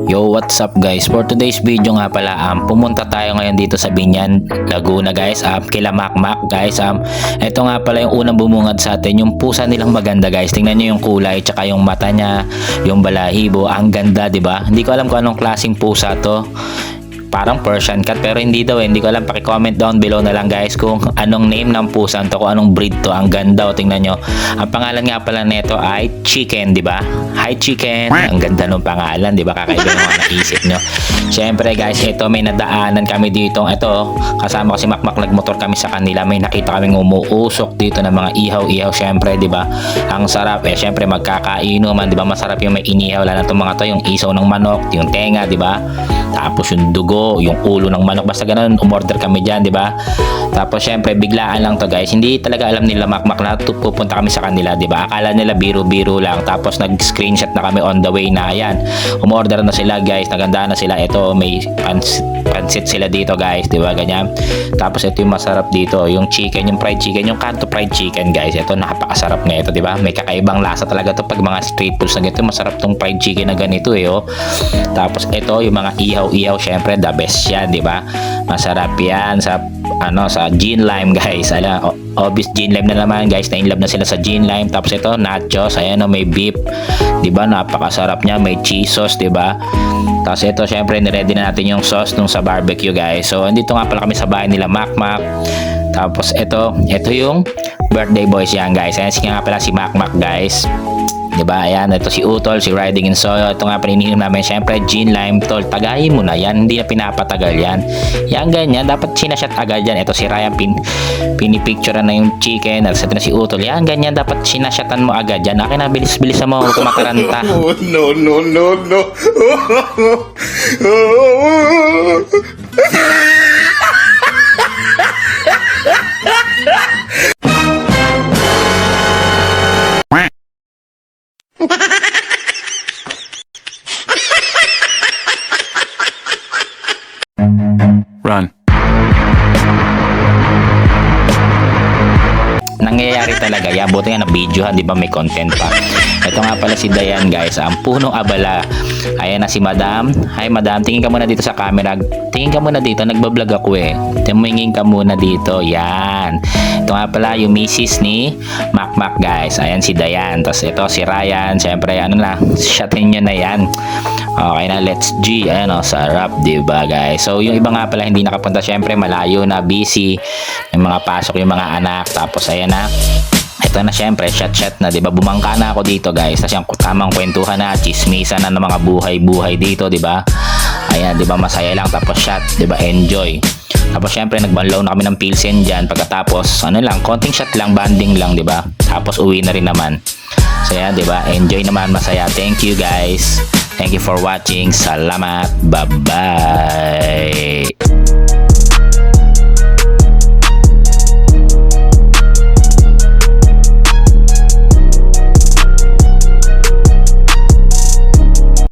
Yo, what's up guys? For today's video nga pala, pumunta tayo ngayon dito sa Binyan, Laguna guys, kila Makmak guys. Ito nga pala yung unang bumungad sa atin, yung pusa nilang maganda guys. Tingnan nyo yung kulay, tsaka yung mata niya, yung balahibo, ang ganda, di ba? Hindi ko alam kung anong klaseng pusa to. Parang Persian cat pero hindi daw hindi ko alam. Paki-comment down below na lang guys kung anong name ng pusa to, kung anong breed to. Ang ganda, tingnan nyo. Ang pangalan nga pala nito ay Chicken, di ba? Hi Chicken. Ang ganda ng pangalan, di ba? Kakaiba ng mga naisip nyo. Syempre guys, ito may nadaanan kami dito. Ito, kasama ko si Makmak, nagmotor kami sa kanila. May nakita kaming umuusok dito ng mga ihaw-ihaw. Syempre, di ba? Ang sarap syempre magkakainuman, di ba? Masarap yung may inihaw, lalo itong mga to, yung isaw ng manok, yung tenga, di ba? Tapos yung dugo, yung ulo ng manok, basta ganun, umorder kami dyan, di ba? Tapos syempre biglaan lang to guys, hindi talaga alam nila Makmak na pupunta kami sa kanila, di ba? Akala nila biro-biro lang, tapos nag-screenshot na kami on the way na. Yan, umorder na sila guys, naganda na sila. Ito may pansit sila dito guys, di ba? Ganyan. Tapos ito yung masarap dito, yung chicken, yung fried chicken, yung Kanto fried chicken guys. Ito napakasarap na ito, di ba? May kakaibang lasa talaga to pag mga street foods na ganito. Masarap tong fried chicken na ganito oh. Tapos ito yung mga ihaw, syempre the best yan, di ba? Masarap yan sa sa gin lime guys. Obvious gin lime na naman guys, na in love na sila sa gin lime. Tapos ito nachos, ayan may beef, di ba? Napakasarap niya, may cheese sauce, di ba? Tapos ito syempre niready na natin yung sauce nung sa barbecue guys. So andito nga pala kami sa bahay nila Makmak. Tapos ito yung birthday boys yan guys. Ayan nga pala si Makmak guys. Diba? Ayan, ito si Utol, si Riding in Soyo. Ito nga panininom namin, syempre, gin lime, tol. Tagayin mo na yan, hindi na pinapatagal yan. Yan, ganyan, dapat sinashot agad yan. Ito si Ryan, pinipicturean na yung chicken. At ito na si Utol, yan, ganyan, dapat sinashotan mo agad yan. Akin na, bilis-bilis mo, kumakaranta. No. Run. Nangyayari talaga yan, buti nga na videohan, di ba, may content pa. Ito nga pala si Dayan guys, ang punong abala. Ayan na si Madam. Hi Madam, tingin ka muna dito sa camera. Tingin ka muna dito, nagbablog ako tumingin ka muna dito, yan. Ito nga pala yung misis ni Makmak guys. Ayan si Dayan, tapos ito si Ryan. Siyempre shotin nyo na yan. Okay na, let's G. Ayan sarap, diba guys? So yung iba nga pala hindi nakapunta, syempre malayo na, busy, may mga pasok yung mga anak. Tapos ayan na, ito na syempre, shot na, diba? Bumangka na ako dito guys, kasi yung tamang kwentuhan na, chismisan na ng mga buhay dito, diba? Ayan, diba, masaya lang, tapos shot, diba, enjoy. Tapos syempre nagbanlaw na kami ng pilsen dyan. Pagkatapos lang, konting shot lang, banding lang, diba? Tapos uwi na rin naman. So yan, diba, enjoy naman, masaya. Thank you guys, thank you for watching. Salamat, bye bye.